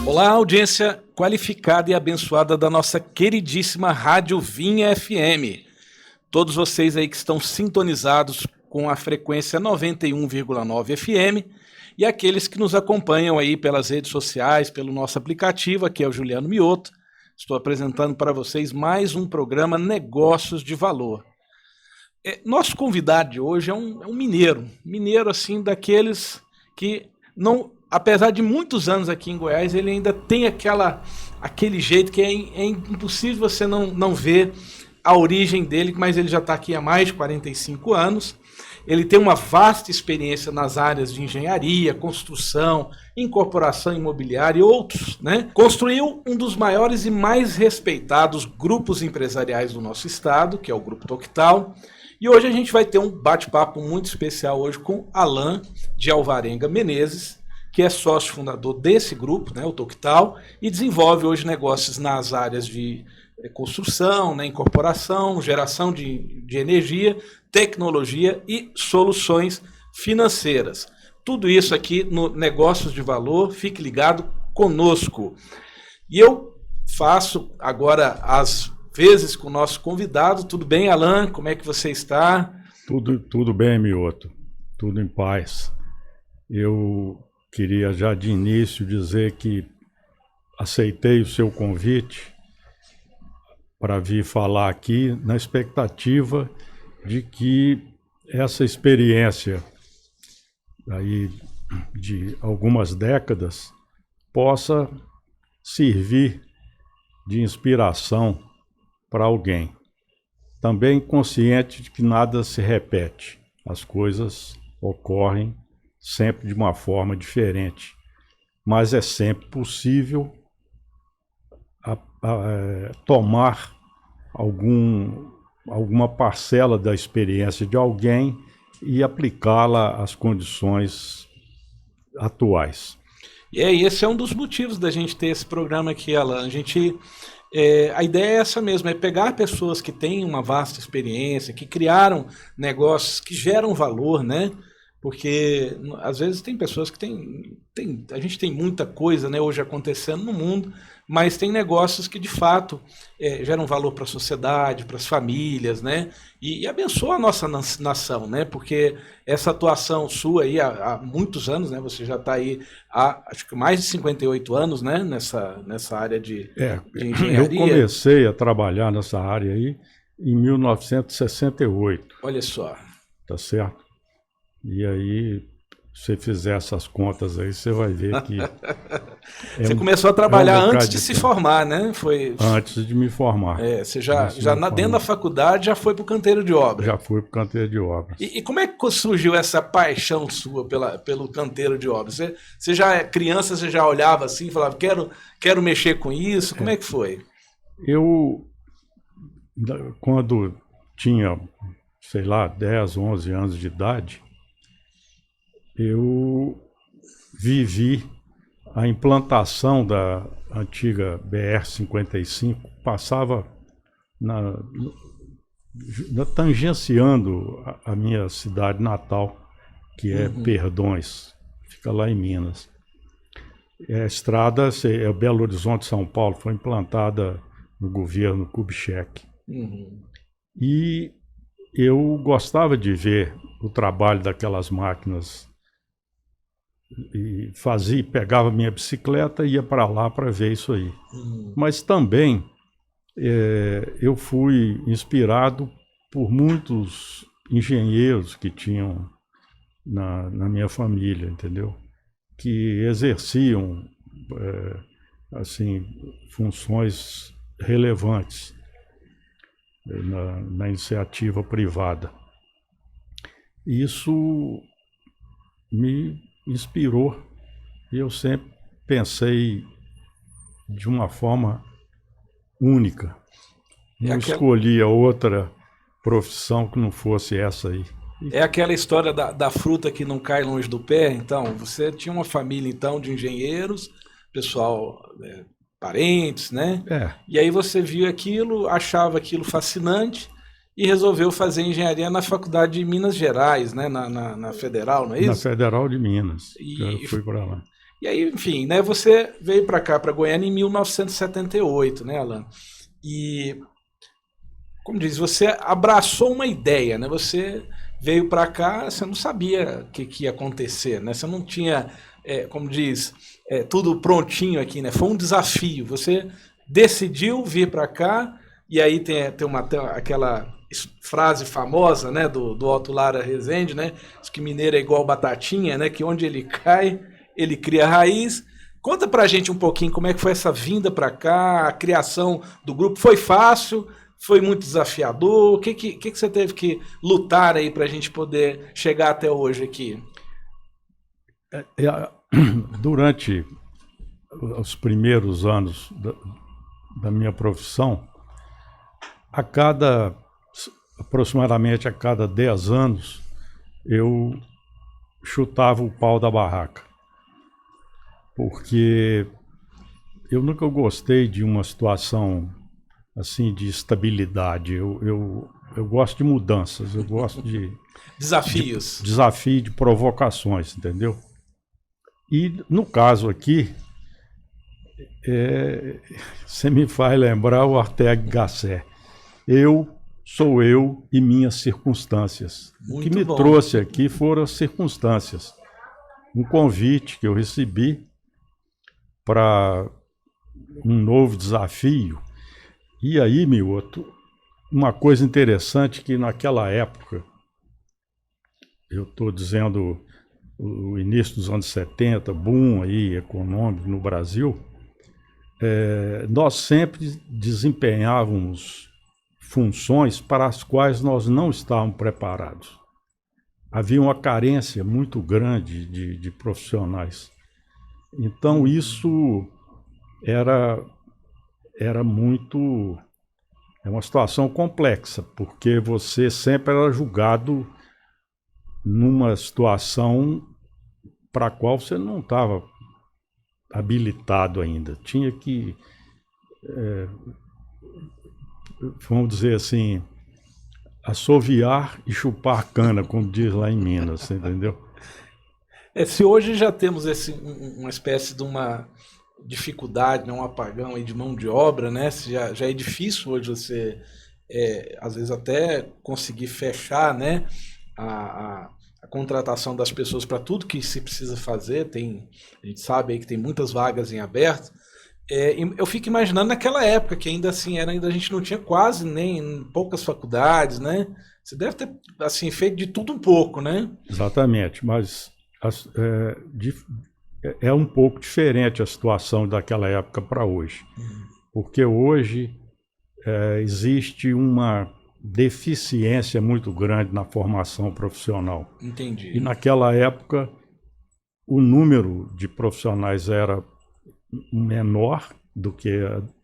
Olá, audiência qualificada e abençoada da nossa queridíssima Rádio Vinha FM. Todos vocês aí que estão sintonizados com a frequência 91,9 FM e aqueles que nos acompanham aí pelas redes sociais, pelo nosso aplicativo, aqui é o Juliano Mioto. Estou apresentando para vocês mais um programa Negócios de Valor. Nosso convidado de hoje é um mineiro assim daqueles que não... Apesar de muitos anos aqui em Goiás, ele ainda tem aquele jeito que é impossível você não ver a origem dele, mas ele já está aqui há mais de 45 anos. Ele tem uma vasta experiência nas áreas de engenharia, construção, incorporação imobiliária e outros, né? Construiu um dos maiores e mais respeitados grupos empresariais do nosso estado, que é o Grupo Toqutal. E hoje a gente vai ter um bate-papo muito especial hoje com Alan de Alvarenga Menezes, que é sócio fundador desse grupo, né, o Toqutal, e desenvolve hoje negócios nas áreas de construção, né, incorporação, geração de energia, tecnologia e soluções financeiras. Tudo isso aqui no Negócios de Valor, fique ligado conosco. E eu faço agora as vezes com o nosso convidado. Tudo bem, Alan? Como é que você está? Tudo bem, Mioto. Tudo em paz. Eu queria já de início dizer que aceitei o seu convite para vir falar aqui na expectativa de que essa experiência aí de algumas décadas possa servir de inspiração para alguém. Também consciente de que nada se repete, as coisas ocorrem sempre de uma forma diferente, mas é sempre possível tomar alguma parcela da experiência de alguém e aplicá-la às condições atuais. E esse é um dos motivos da gente ter esse programa aqui, Alan. A ideia é essa mesmo, é pegar pessoas que têm uma vasta experiência, que criaram negócios que geram valor, né? Porque às vezes tem pessoas que a gente tem muita coisa, né, hoje acontecendo no mundo, mas tem negócios que de fato geram valor para a sociedade, para as famílias, né, e abençoa a nossa nação, né, porque essa atuação sua aí há muitos anos, né, você já está aí há acho que mais de 58 anos, né, nessa área de engenharia. Eu comecei a trabalhar nessa área aí em 1968. Olha só. Tá certo? E aí, se você fizer essas contas aí, você vai ver que... Você começou a trabalhar antes de se formar, né? Antes de me formar. Você já dentro da faculdade já foi para o canteiro de obra. Já fui para o canteiro de obra. E como é que surgiu essa paixão sua pelo canteiro de obra? Você já criança, você já olhava assim e falava, quero mexer com isso? Como é que foi? Eu, quando tinha, sei lá, 10, 11 anos de idade, eu vivi a implantação da antiga BR-55, passava tangenciando a minha cidade natal, que é Perdões, fica lá em Minas. A estrada, Belo Horizonte, São Paulo, foi implantada no governo Kubitschek. E eu gostava de ver o trabalho daquelas máquinas e pegava minha bicicleta e ia para lá para ver isso aí. Mas também eu fui inspirado por muitos engenheiros que tinham na minha família, entendeu? Que exerciam assim, funções relevantes na iniciativa privada. Isso me inspirou e eu sempre pensei de uma forma única. Não escolhia outra profissão que não fosse essa aí. É aquela história da fruta que não cai longe do pé. Então, você tinha uma família então de engenheiros, pessoal parentes, né? É, E aí você viu aquilo, achava aquilo fascinante e resolveu fazer engenharia na Faculdade de Minas Gerais, né? Na Federal, não é na isso? Federal de Minas. Eu E, fui para lá. e aí, enfim, né? Você veio para cá, para Goiânia, em 1978, né, Alan? E, como diz, você abraçou uma ideia, né? Você veio para cá, você não sabia o que ia acontecer, né? Você não tinha, como diz, tudo prontinho aqui, né? Foi um desafio. Você decidiu vir para cá e aí tem aquela frase famosa, né, do Otto Lara Rezende, né? Diz que mineiro é igual batatinha, né? Que onde ele cai, ele cria raiz. Conta pra gente um pouquinho como é que foi essa vinda para cá, a criação do grupo. Foi fácil? Foi muito desafiador? O que você teve que lutar aí para a gente poder chegar até hoje aqui? Durante os primeiros anos da minha profissão, aproximadamente a cada 10 anos, eu chutava o pau da barraca. Porque eu nunca gostei de uma situação assim de estabilidade. Eu gosto de mudanças, eu gosto de Desafios. desafio, de provocações, entendeu? E no caso aqui, você me faz lembrar o Ortega y Gasset. Sou eu e minhas circunstâncias. O que me trouxe aqui foram as circunstâncias. Um convite que eu recebi para um novo desafio. E aí, Mioto, uma coisa interessante que naquela época, eu estou dizendo o início dos anos 70, boom aí econômico no Brasil, nós sempre desempenhávamos funções para as quais nós não estávamos preparados. Havia uma carência muito grande de profissionais. Então isso era muito... É uma situação complexa, porque você sempre era julgado numa situação para a qual você não estava habilitado ainda. Tinha que, vamos dizer assim, assoviar e chupar cana, como diz lá em Minas, entendeu? Se hoje já temos uma espécie de uma dificuldade, né, um apagão aí de mão de obra, né? Já é difícil hoje você, às vezes, até conseguir fechar, né, a contratação das pessoas para tudo que se precisa fazer. A gente sabe aí que tem muitas vagas em aberto. Eu fico imaginando naquela época, que ainda assim ainda a gente não tinha quase nem poucas faculdades, né? Você deve ter assim, feito de tudo um pouco, né? Exatamente, mas é um pouco diferente a situação daquela época para hoje. Porque hoje existe uma deficiência muito grande na formação profissional. Entendi. E naquela época o número de profissionais era menor do que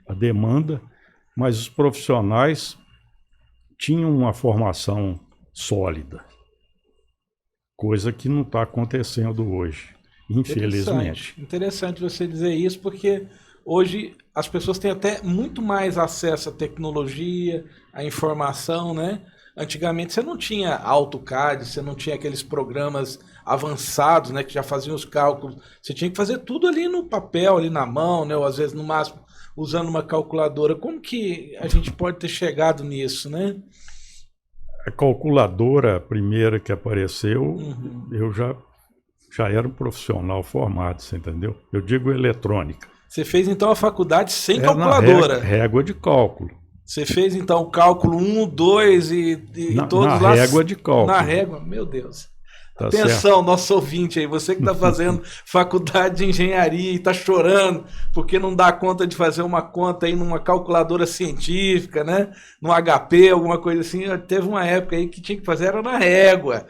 a demanda, mas os profissionais tinham uma formação sólida, coisa que não está acontecendo hoje, infelizmente. Interessante você dizer isso, porque hoje as pessoas têm até muito mais acesso à tecnologia, à informação, né? Antigamente você não tinha AutoCAD, você não tinha aqueles programas avançados, né, que já faziam os cálculos. Você tinha que fazer tudo ali no papel, ali na mão, né, ou às vezes no máximo usando uma calculadora. Como que a gente pode ter chegado nisso, né? A calculadora primeira que apareceu, eu já era um profissional formado, você entendeu? Eu digo eletrônica. Você fez então a faculdade sem calculadora? Régua de cálculo. Você fez então o cálculo 1, 2 e todos na lá? Na régua de cálculo. Na régua, meu Deus. Tá Atenção, certo? nosso ouvinte aí, você que está fazendo faculdade de engenharia e está chorando porque não dá conta de fazer uma conta aí numa calculadora científica, né? No HP, alguma coisa assim. Teve uma época aí que tinha que fazer, era na régua,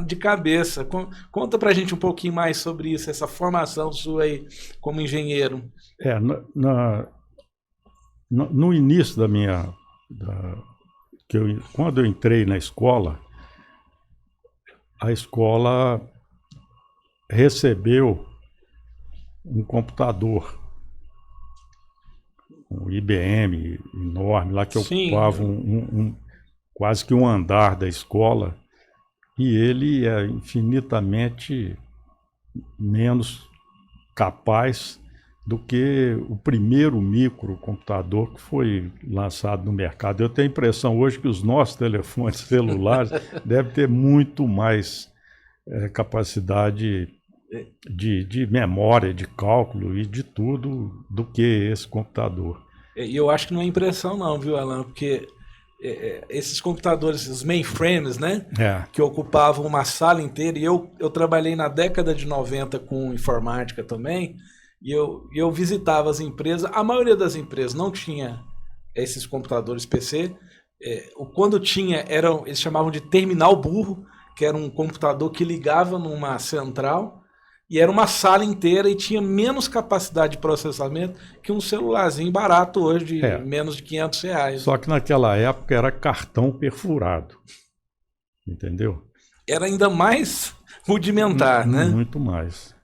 de cabeça. Conta pra gente um pouquinho mais sobre isso, essa formação sua aí como engenheiro. No início quando eu entrei na escola, a escola recebeu um computador um IBM enorme lá que Sim. ocupava quase que um andar da escola, e ele é infinitamente menos capaz do que o primeiro microcomputador que foi lançado no mercado. Eu tenho a impressão hoje que os nossos telefones celulares devem ter muito mais capacidade de memória, de cálculo e de tudo do que esse computador. E eu acho que não é impressão não, viu, Alan? Porque esses computadores, os mainframes, né? Que ocupavam uma sala inteira, e eu trabalhei na década de 90 com informática também, e eu visitava as empresas. A maioria das empresas não tinha esses computadores PC. Quando tinha, eles chamavam de terminal burro, que era um computador que ligava numa central, e era uma sala inteira e tinha menos capacidade de processamento que um celularzinho barato hoje de menos de R$500. Só que naquela época era cartão perfurado, entendeu? Era ainda mais rudimentar, né? Muito mais.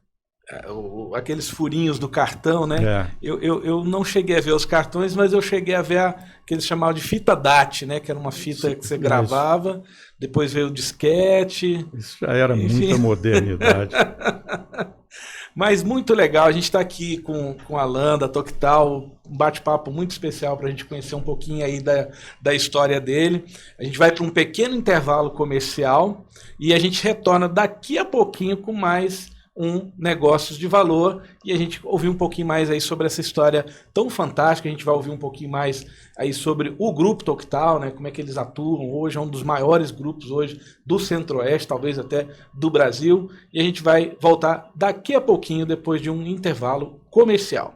Aqueles furinhos do cartão, né? Eu não cheguei a ver os cartões, mas eu cheguei a ver que eles chamavam de fita DAT, né? Que era uma fita que você gravava, depois veio o disquete. Isso já era muita modernidade. Mas muito legal, a gente está aqui com a Alan da Toctal, um bate-papo muito especial para a gente conhecer um pouquinho aí da história dele. A gente vai para um pequeno intervalo comercial e a gente retorna daqui a pouquinho com mais Negócios de Valor, e a gente ouvir um pouquinho mais aí sobre essa história tão fantástica. A gente vai ouvir um pouquinho mais aí sobre o Grupo Toctal, né, como é que eles atuam hoje, é um dos maiores grupos hoje do Centro-Oeste, talvez até do Brasil, e a gente vai voltar daqui a pouquinho, depois de um intervalo comercial.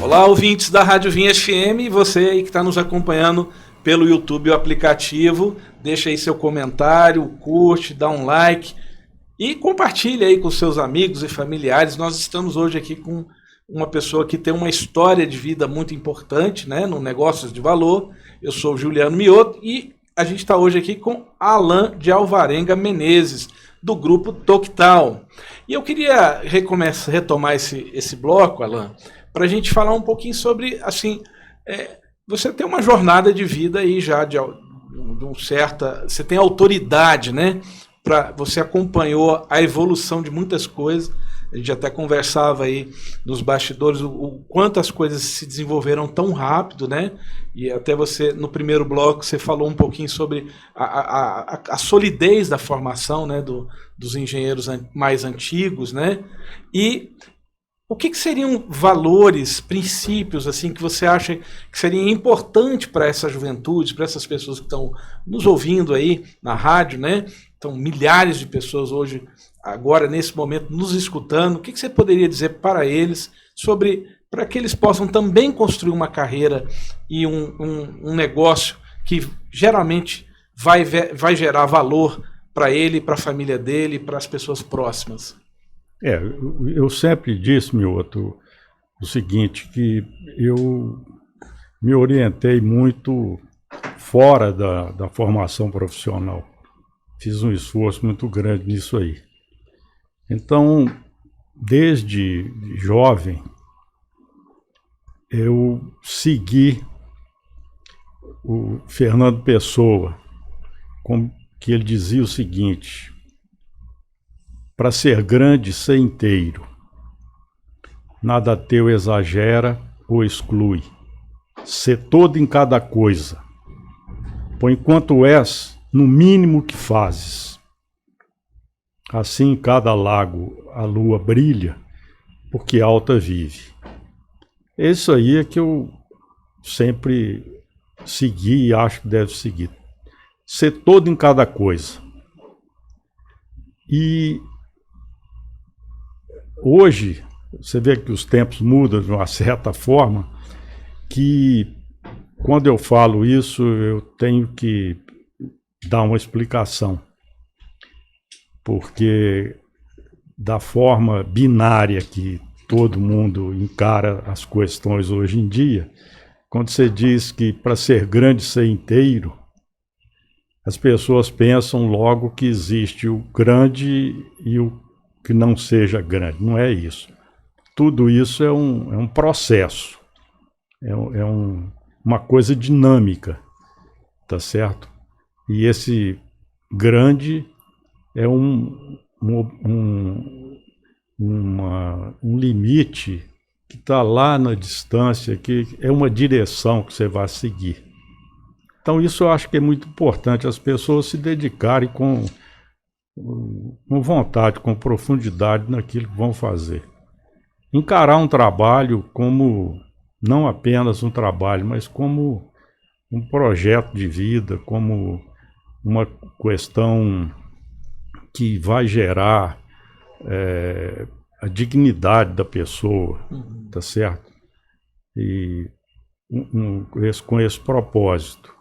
Olá, ouvintes da Rádio Vinha FM, você aí que está nos acompanhando pelo YouTube e o aplicativo, deixa aí seu comentário, curte, dá um like e compartilha aí com seus amigos e familiares. Nós estamos hoje aqui com uma pessoa que tem uma história de vida muito importante, né, no Negócios de Valor. Eu sou o Juliano Mioto e a gente está hoje aqui com Alan de Alvarenga Menezes, do Grupo Toctal. E eu queria retomar esse bloco, Alan, para a gente falar um pouquinho sobre, assim, você tem uma jornada de vida aí já de você tem autoridade, né? Você acompanhou a evolução de muitas coisas. A gente até conversava aí nos bastidores o quanto as coisas se desenvolveram tão rápido, né? E até você, no primeiro bloco, você falou um pouquinho sobre a solidez da formação, né? Dos engenheiros mais antigos, né? E o que seriam valores, princípios, assim, que você acha que seria importante para essa juventude, para essas pessoas que estão nos ouvindo aí na rádio, né? Então, milhares de pessoas hoje, agora, nesse momento, nos escutando. O que você poderia dizer para eles para que eles possam também construir uma carreira e um negócio que geralmente vai gerar valor para ele, para a família dele, para as pessoas próximas? Eu sempre disse, Mioto, o seguinte, que eu me orientei muito fora da formação profissional. Fiz um esforço muito grande nisso aí. Então, desde jovem, eu segui o Fernando Pessoa, que ele dizia o seguinte: para ser grande, ser inteiro. Nada teu exagera ou exclui. Ser todo em cada coisa. Por enquanto és, no mínimo que fazes. Assim em cada lago a lua brilha, porque alta vive. Isso aí é que eu sempre segui e acho que deve seguir. Ser todo em cada coisa. E hoje, você vê que os tempos mudam de uma certa forma, que quando eu falo isso, eu tenho que dar uma explicação. Porque da forma binária que todo mundo encara as questões hoje em dia, quando você diz que para ser grande ser inteiro, as pessoas pensam logo que existe o grande e o que não seja grande. Não é isso. Tudo isso é um processo, uma coisa dinâmica, tá certo? E esse grande é um limite que está lá na distância, que é uma direção que você vai seguir. Então isso eu acho que é muito importante, as pessoas se dedicarem com vontade, com profundidade naquilo que vão fazer. Encarar um trabalho como, não apenas um trabalho, mas como um projeto de vida, como uma questão que vai gerar a dignidade da pessoa, tá certo? E com esse propósito.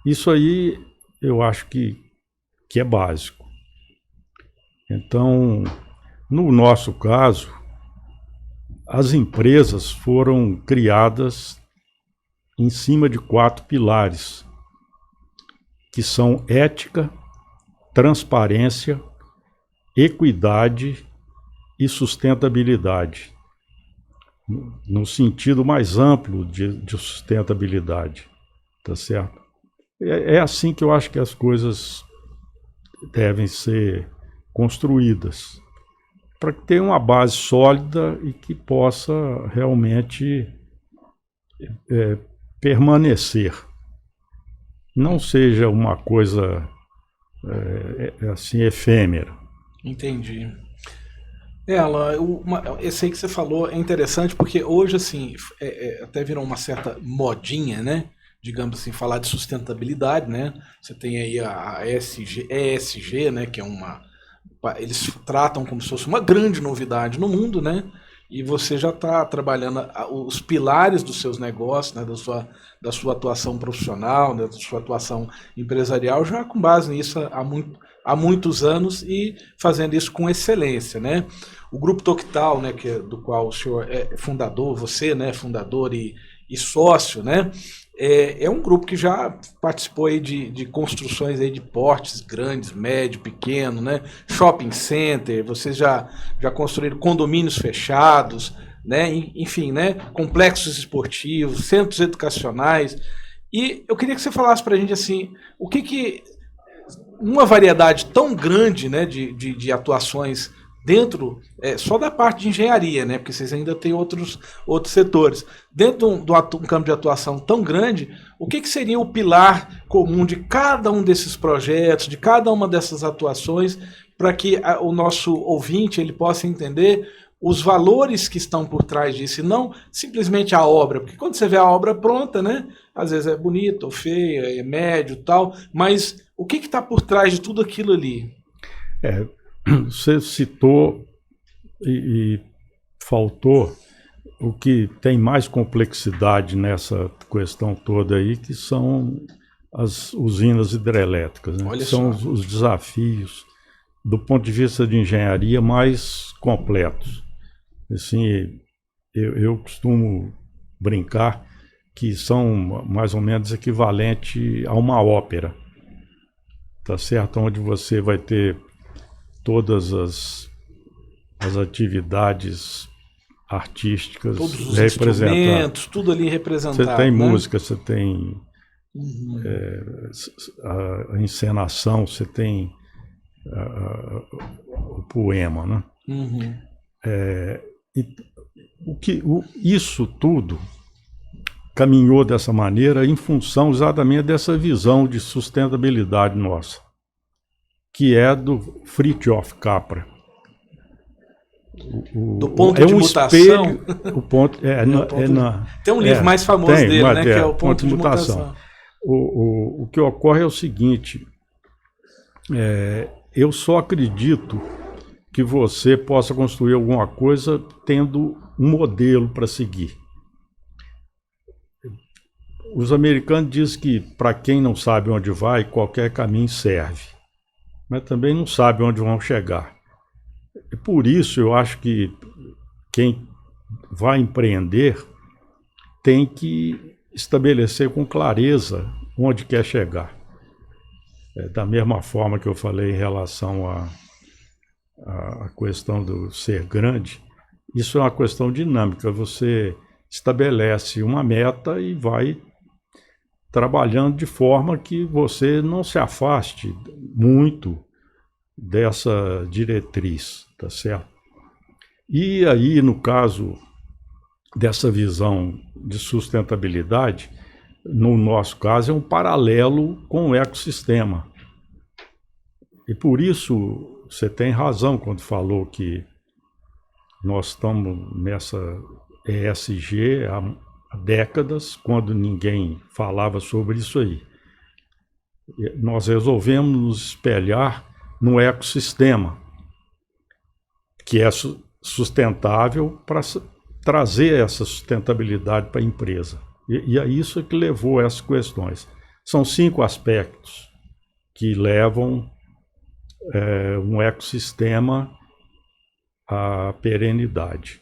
Isso aí eu acho que é básico. Então, no nosso caso, as empresas foram criadas em cima de 4 pilares, que são ética, transparência, equidade e sustentabilidade, no sentido mais amplo de sustentabilidade, tá certo? É assim que eu acho que as coisas devem ser construídas, para que tenha uma base sólida e que possa realmente permanecer. Não seja uma coisa assim efêmera. Entendi. Esse aí que você falou é interessante porque hoje, assim, até virou uma certa modinha, né? Digamos assim, falar de sustentabilidade, né? Você tem aí a ESG, né? Que é eles tratam como se fosse uma grande novidade no mundo, né? E você já está trabalhando os pilares dos seus negócios, né? Da sua atuação profissional, né? Da sua atuação empresarial, já com base nisso há muitos anos e fazendo isso com excelência, né? O Grupo Toqutal, né, do qual o senhor é fundador, você, né, fundador e sócio, né? É um grupo que já participou aí de construções aí de portes grandes, médio, pequeno, né? Shopping center, vocês já construíram condomínios fechados, né? Enfim, né? Complexos esportivos, centros educacionais. E eu queria que você falasse para a gente assim, o que uma variedade tão grande, né, de atuações dentro só da parte de engenharia, né, porque vocês ainda têm outros setores. Dentro de um campo de atuação tão grande, o que seria o pilar comum de cada um desses projetos, de cada uma dessas atuações, para que o nosso ouvinte ele possa entender os valores que estão por trás disso, e não simplesmente a obra, porque quando você vê a obra pronta, né, às vezes é bonita ou feia, é médio tal, mas o que está por trás de tudo aquilo ali? Você citou e faltou o que tem mais complexidade nessa questão toda aí, que são as usinas hidrelétricas, né? São os desafios, do ponto de vista de engenharia, mais completos. Assim, eu costumo brincar que são mais ou menos equivalente a uma ópera, tá certo? Onde você vai ter todas as atividades artísticas todos os instrumentos, tudo ali representado. Você tem, né? Música, você tem a encenação, você tem o poema, né? Isso tudo caminhou dessa maneira em função exatamente dessa visão de sustentabilidade nossa, que é do Fritjof Capra. Do ponto de mutação. O ponto, tem um livro mais famoso dele, né, que é o ponto de mutação. O que ocorre é o seguinte, eu só acredito que você possa construir alguma coisa tendo um modelo para seguir. Os americanos dizem que para quem não sabe onde vai, qualquer caminho serve, mas também não sabe onde vão chegar. E por isso eu acho que quem vai empreender tem que estabelecer com clareza onde quer chegar. Da mesma forma que eu falei em relação à questão do ser grande, isso é uma questão dinâmica. Você estabelece uma meta e vai trabalhando de forma que você não se afaste muito dessa diretriz, tá certo? E aí, no caso dessa visão de sustentabilidade, no nosso caso, é um paralelo com o ecossistema. E por isso, você tem razão quando falou que nós estamos nessa ESG há décadas, quando ninguém falava sobre isso aí. Nós resolvemos nos espelhar no ecossistema, que é sustentável, para trazer essa sustentabilidade para a empresa. E é isso que levou a essas questões. São 5 aspectos que levam um ecossistema à perenidade,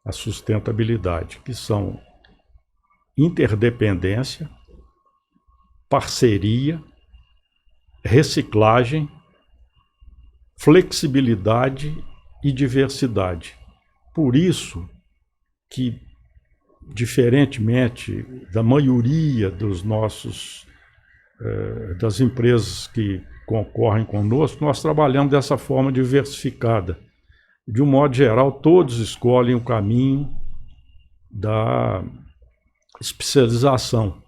à sustentabilidade, que são interdependência, parceria, reciclagem, flexibilidade e diversidade. Por isso que, diferentemente da maioria dos das empresas que concorrem conosco, nós trabalhamos dessa forma diversificada. De um modo geral, todos escolhem o caminho da especialização.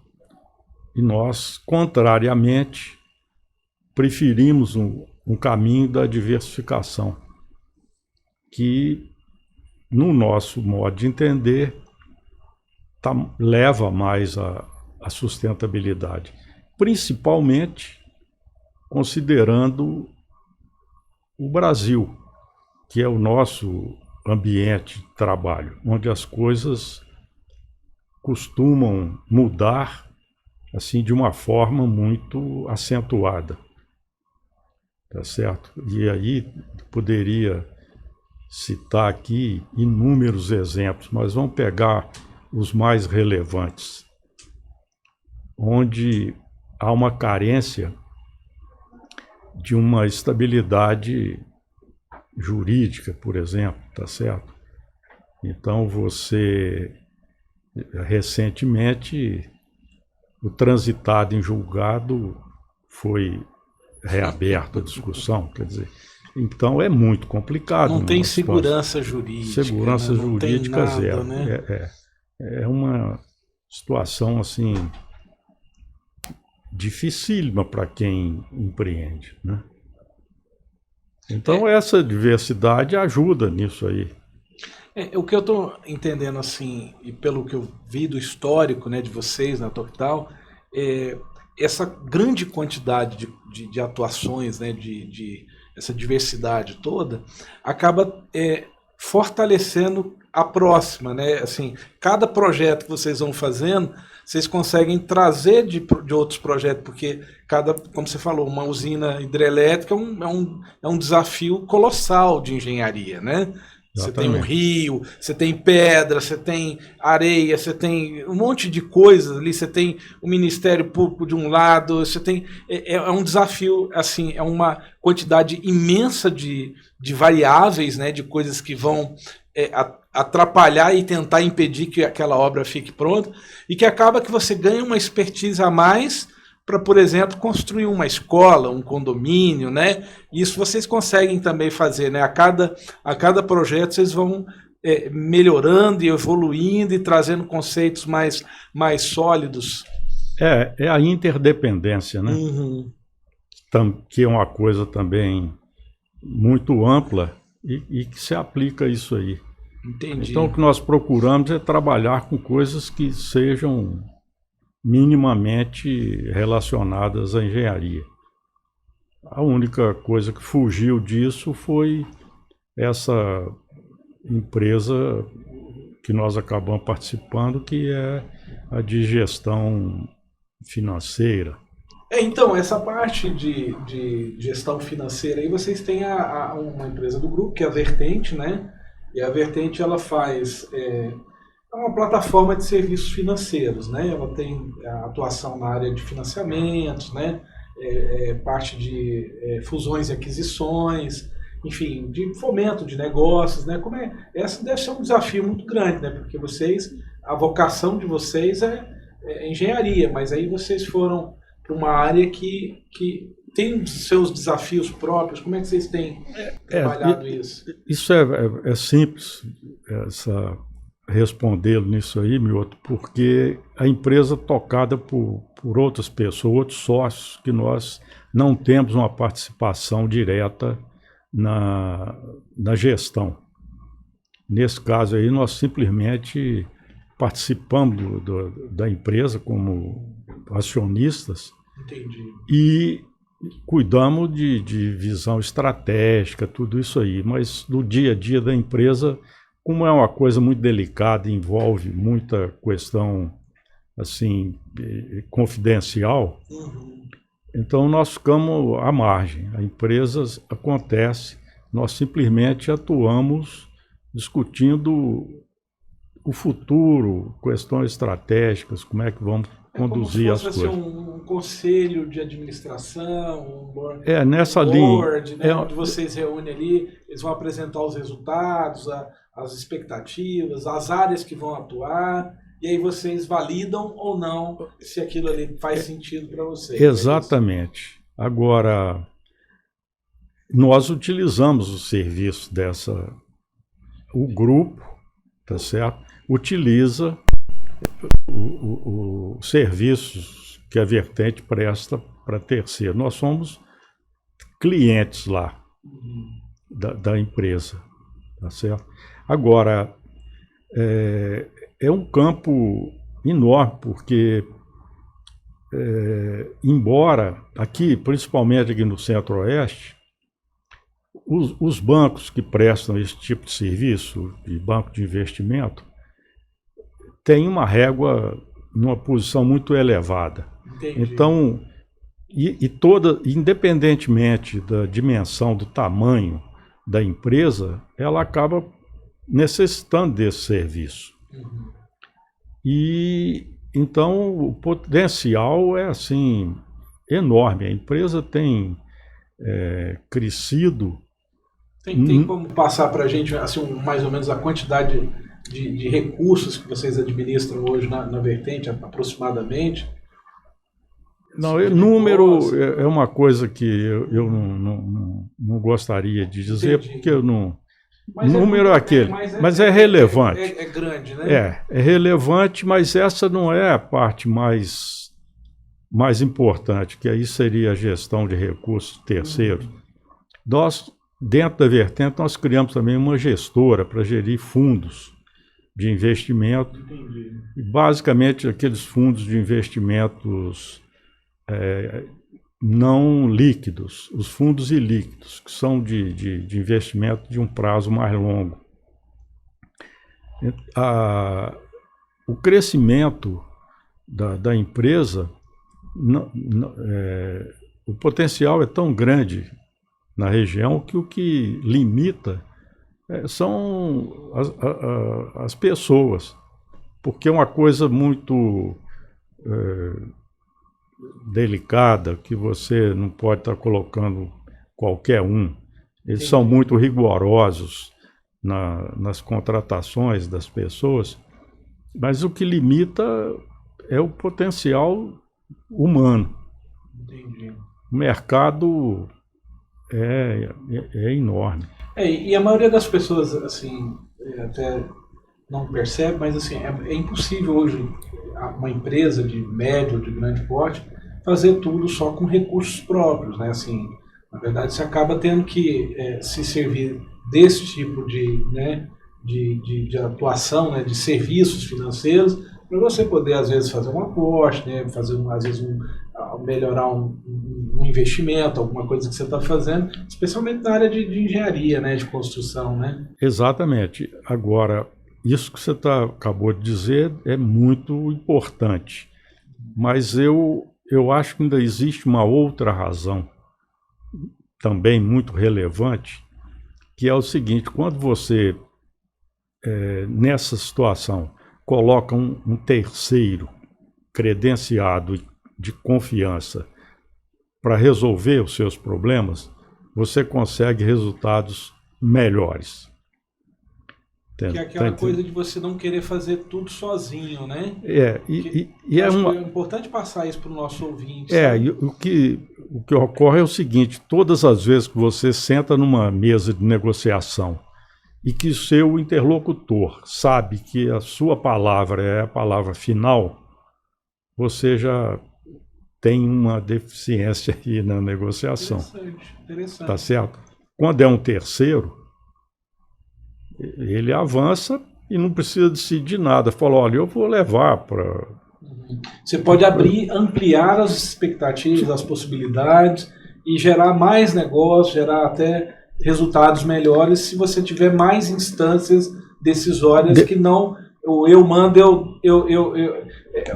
E nós, contrariamente, preferimos um caminho da diversificação, que, no nosso modo de entender, leva mais à sustentabilidade, principalmente considerando o Brasil, que é o nosso ambiente de trabalho, onde as coisas costumam mudar assim de uma forma muito acentuada, tá certo? E aí poderia citar aqui inúmeros exemplos, mas vamos pegar os mais relevantes, onde há uma carência de uma estabilidade jurídica, por exemplo, tá certo? Então recentemente, o transitado em julgado foi reaberto a discussão, quer dizer, então é muito complicado. Não tem segurança jurídica. Segurança jurídica não tem nada, zero. Né? É uma situação assim dificílima para quem empreende, né? Então essa diversidade ajuda nisso aí. O que eu estou entendendo assim, e pelo que eu vi do histórico, né, de vocês na Total, essa grande quantidade de atuações, né, de essa diversidade toda, acaba fortalecendo a próxima, né? Assim, cada projeto que vocês vão fazendo, vocês conseguem trazer de outros projetos, porque como você falou, uma usina hidrelétrica é um desafio colossal de engenharia, né? Você tem um rio, você tem pedra, você tem areia, você tem um monte de coisas ali, você tem o Ministério Público de um lado, você tem... É um desafio, assim, é uma quantidade imensa de variáveis, né, de coisas que vão atrapalhar e tentar impedir que aquela obra fique pronta, e que acaba que você ganha uma expertise a mais para, por exemplo, construir uma escola, um condomínio, né? Isso vocês conseguem também fazer, né? A cada projeto vocês vão melhorando e evoluindo e trazendo conceitos mais sólidos. É a interdependência, né? Uhum. Que é uma coisa também muito ampla e que se aplica a isso aí. Entendi. Então o que nós procuramos é trabalhar com coisas que sejam minimamente relacionadas à engenharia. A única coisa que fugiu disso foi essa empresa que nós acabamos participando, que é a de gestão financeira. Então, essa parte de gestão financeira aí, vocês têm uma empresa do grupo, que é a Vertente, né? E a Vertente, ela faz é uma plataforma de serviços financeiros, né? Ela tem atuação na área de financiamentos, né? Parte de fusões e aquisições, enfim, de fomento de negócios, né? Essa deve ser um desafio muito grande, né? Porque a vocação de vocês é engenharia, mas aí vocês foram para uma área que tem seus desafios próprios. Como é que vocês têm trabalhado isso? Isso é simples, respondê-lo nisso aí, Mioto, porque a empresa tocada por outras pessoas, outros sócios, que nós não temos uma participação direta na gestão. Nesse caso aí, nós simplesmente participamos da empresa como acionistas. Entendi. E cuidamos de visão estratégica, tudo isso aí, mas no dia a dia da empresa, como é uma coisa muito delicada, envolve muita questão assim confidencial, então nós ficamos à margem. A empresa acontece, nós simplesmente atuamos discutindo o futuro, questões estratégicas, como é que vamos conduzir as coisas. Como se fosse um conselho de administração, nessa board, linha, né, onde vocês reúnem ali, eles vão apresentar os resultados, as expectativas, as áreas que vão atuar, e aí vocês validam ou não se aquilo ali faz sentido para vocês. Exatamente. Agora, nós utilizamos o serviço o grupo, tá certo? Utiliza os serviços que a Vertente presta para terceiro. Nós somos clientes lá da empresa, tá certo? Agora, é um campo enorme, porque embora aqui, principalmente aqui no Centro-Oeste, os bancos que prestam esse tipo de serviço, de banco de investimento, têm uma régua numa posição muito elevada. Entendi. Então, independentemente da dimensão, do tamanho da empresa, ela acaba necessitando desse serviço. E então o potencial é assim enorme. A empresa tem crescido. Tem como passar para a gente assim, mais ou menos a quantidade de recursos que vocês administram hoje na Vertente, aproximadamente? Não, número é uma coisa que eu não gostaria de dizer. Entendi. Porque eu não... Mas número é aquele, mas é relevante. É grande, né? É relevante, mas essa não é a parte mais importante, que aí seria a gestão de recursos terceiros. Nós, dentro da Vertente, nós criamos também uma gestora para gerir fundos de investimento. Entendi. E basicamente aqueles fundos de investimentos não líquidos, os fundos ilíquidos, que são de investimento de um prazo mais longo. O crescimento da empresa, o potencial é tão grande na região que o que limita são as pessoas, porque é uma coisa muito delicada, que você não pode estar colocando qualquer um. Eles Sim. são muito rigorosos nas contratações das pessoas, mas o que limita é o potencial humano. Entendi. O mercado é enorme. E a maioria das pessoas, assim, até não percebe, mas assim, é impossível hoje uma empresa de médio, de grande porte, fazer tudo só com recursos próprios, né? Assim, na verdade, você acaba tendo que se servir desse tipo de atuação, né? De serviços financeiros, para você poder, às vezes, fazer um aporte, né? Fazer, às vezes, melhorar um investimento, alguma coisa que você está fazendo, especialmente na área de engenharia, né? De construção, né? Exatamente. Agora, isso que você acabou de dizer é muito importante, mas eu acho que ainda existe uma outra razão, também muito relevante, que é o seguinte: quando você, nessa situação, coloca um terceiro credenciado de confiança para resolver os seus problemas, você consegue resultados melhores. Que é aquela coisa de você não querer fazer tudo sozinho, né? É importante passar isso para o nosso ouvinte. E o que ocorre é o seguinte: todas as vezes que você senta numa mesa de negociação e que o seu interlocutor sabe que a sua palavra é a palavra final, você já tem uma deficiência aí na negociação. Interessante. Tá certo? Quando é um terceiro, ele avança e não precisa decidir nada. Fala, olha, eu vou levar para... Você pode ampliar as expectativas, as possibilidades e gerar mais negócios, gerar até resultados melhores se você tiver mais instâncias decisórias que não... O eu mando,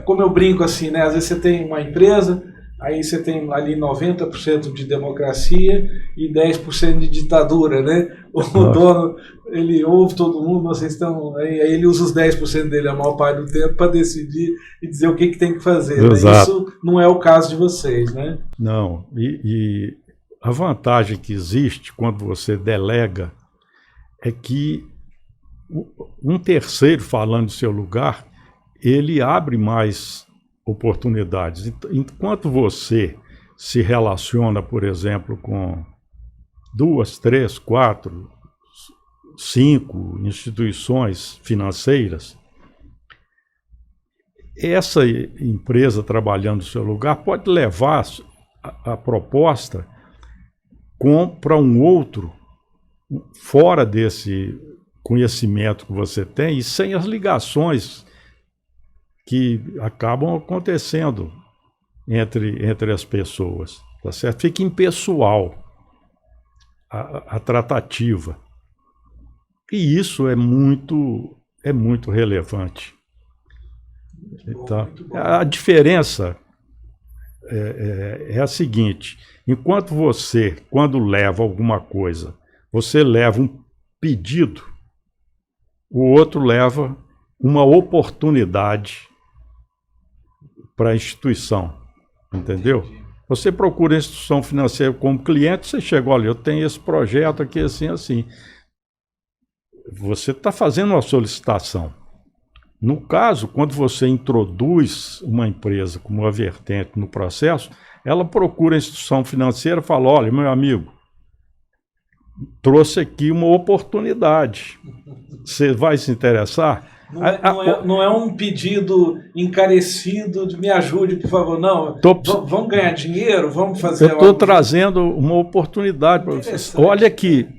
como eu brinco assim, né? Às vezes você tem uma empresa, aí você tem ali 90% de democracia e 10% de ditadura, né? O dono, ele ouve todo mundo, vocês estão... Aí ele usa os 10% dele a maior parte do tempo para decidir e dizer o que tem que fazer. Né? Isso não é o caso de vocês, né? Não, e a vantagem que existe quando você delega é que um terceiro falando em seu lugar, ele abre mais oportunidades. Enquanto você se relaciona, por exemplo, com 2, 3, 4, 5 instituições financeiras, essa empresa trabalhando no seu lugar pode levar a proposta para um outro fora desse conhecimento que você tem e sem as ligações que acabam acontecendo entre as pessoas, tá certo? Fica impessoal a tratativa. E isso é muito relevante. Então, a diferença é a seguinte: enquanto você, quando leva alguma coisa, você leva um pedido, o outro leva uma oportunidade para a instituição, entendeu? Você procura a instituição financeira como cliente, você chega, olha, eu tenho esse projeto aqui assim, assim. Você está fazendo uma solicitação. No caso, quando você introduz uma empresa como uma vertente no processo, ela procura a instituição financeira e fala, olha, meu amigo, trouxe aqui uma oportunidade. Você vai se interessar? Não é um pedido encarecido de me ajude, por favor. Não, vamos ganhar dinheiro, vamos fazer... Eu estou trazendo uma oportunidade para vocês. Olha que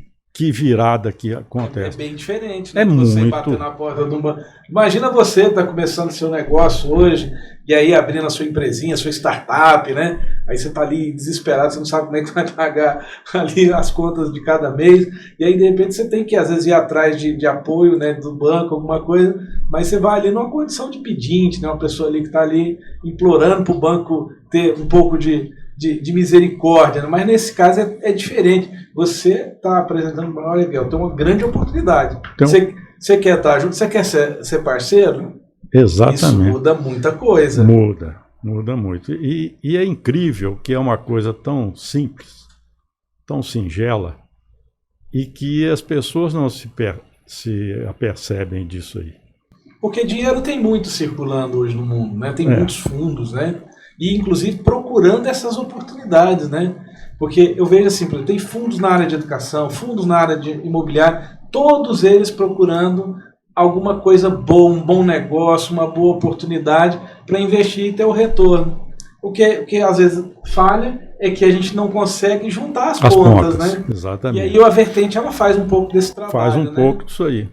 virada que acontece. É bem diferente, né? É Você muito. bater na porta de uma... Imagina você está começando seu negócio hoje e aí abrindo a sua empresinha, a sua startup, né? Aí você está ali desesperado, você não sabe como é que vai pagar ali as contas de cada mês. E aí, de repente, você tem que, às vezes, ir atrás de apoio, né, do banco, alguma coisa, mas você vai ali numa condição de pedinte, né? Uma pessoa ali que está ali implorando para o banco ter um pouco de misericórdia, né? Mas nesse caso é diferente. Você está apresentando para olha, Miguel, tem uma grande oportunidade. Você quer estar junto? Você quer ser parceiro? Exatamente. Isso muda muita coisa. Muda muito. E é incrível que é uma coisa tão simples, tão singela, e que as pessoas não se apercebem disso aí. Porque dinheiro tem muito circulando hoje no mundo, né? Tem muitos fundos, né? E, inclusive, procurando essas oportunidades, né? Porque eu vejo assim, tem fundos na área de educação, fundos na área de imobiliário, todos eles procurando alguma coisa boa, um bom negócio, uma boa oportunidade para investir e ter o retorno. O que às vezes falha é que a gente não consegue juntar as pontas, né? Exatamente. E aí a vertente ela faz um pouco desse trabalho. Faz um pouco disso aí.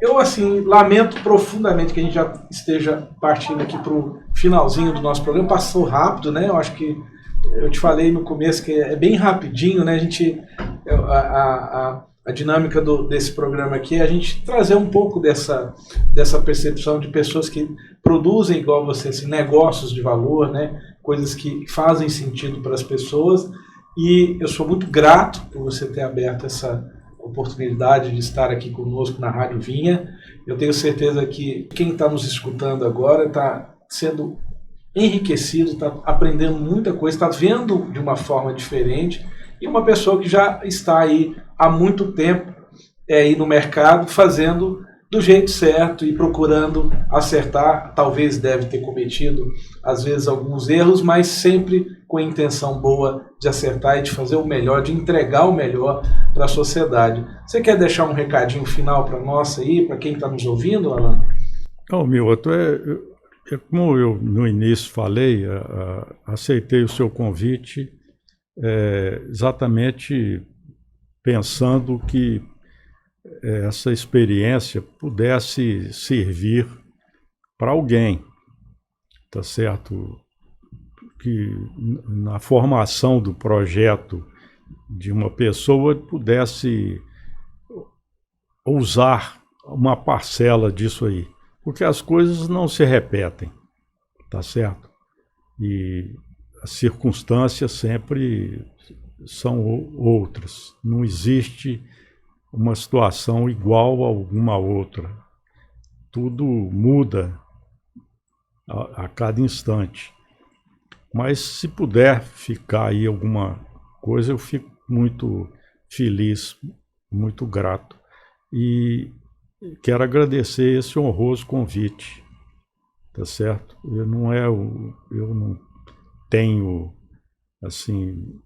Eu assim, lamento profundamente que a gente já esteja partindo aqui para o finalzinho do nosso programa. Passou rápido, né? Eu acho que eu te falei no começo que é bem rapidinho, né? A dinâmica desse programa aqui é a gente trazer um pouco dessa percepção de pessoas que produzem, igual você, assim, negócios de valor, né? Coisas que fazem sentido para as pessoas. E eu sou muito grato por você ter aberto essa oportunidade de estar aqui conosco na Rádio Vinha. Eu tenho certeza que quem está nos escutando agora está sendo enriquecido, está aprendendo muita coisa, está vendo de uma forma diferente, e uma pessoa que já está aí há muito tempo aí no mercado, fazendo do jeito certo e procurando acertar. Talvez deve ter cometido, às vezes, alguns erros, mas sempre com a intenção boa de acertar e de fazer o melhor, de entregar o melhor para a sociedade. Você quer deixar um recadinho final para nós aí, para quem está nos ouvindo, Alan? Não, Milton, como eu no início falei, aceitei o seu convite exatamente pensando que essa experiência pudesse servir para alguém, tá certo? Que na formação do projeto de uma pessoa pudesse usar uma parcela disso aí, porque as coisas não se repetem, tá certo? E as circunstâncias sempre são outras, não existe uma situação igual a alguma outra. Tudo muda a cada instante. Mas se puder ficar aí alguma coisa, eu fico muito feliz, muito grato. E quero agradecer esse honroso convite, tá certo? Eu não tenho, assim,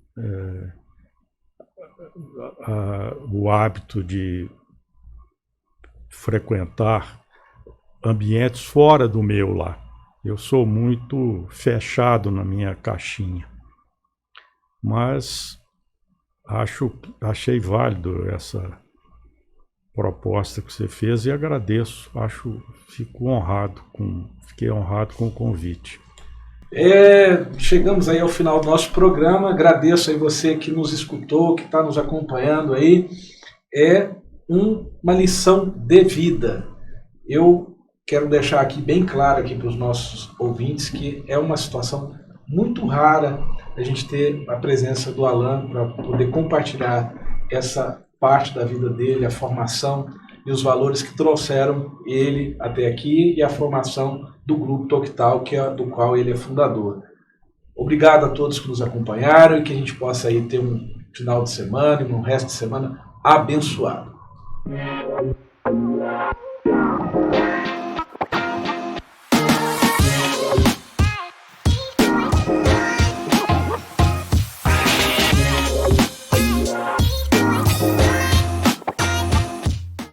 o hábito de frequentar ambientes fora do meu lar. Eu sou muito fechado na minha caixinha. Mas achei válido essa proposta que você fez e agradeço. Fiquei honrado com o convite. Chegamos aí ao final do nosso programa. Agradeço aí você que nos escutou, que está nos acompanhando aí. É uma lição de vida. Eu quero deixar aqui bem claro aqui para os nossos ouvintes que é uma situação muito rara a gente ter a presença do Alan para poder compartilhar essa parte da vida dele, a formação e os valores que trouxeram ele até aqui e a formação do Grupo Toquetal, do qual ele é fundador. Obrigado a todos que nos acompanharam e que a gente possa aí ter um final de semana e um resto de semana abençoado.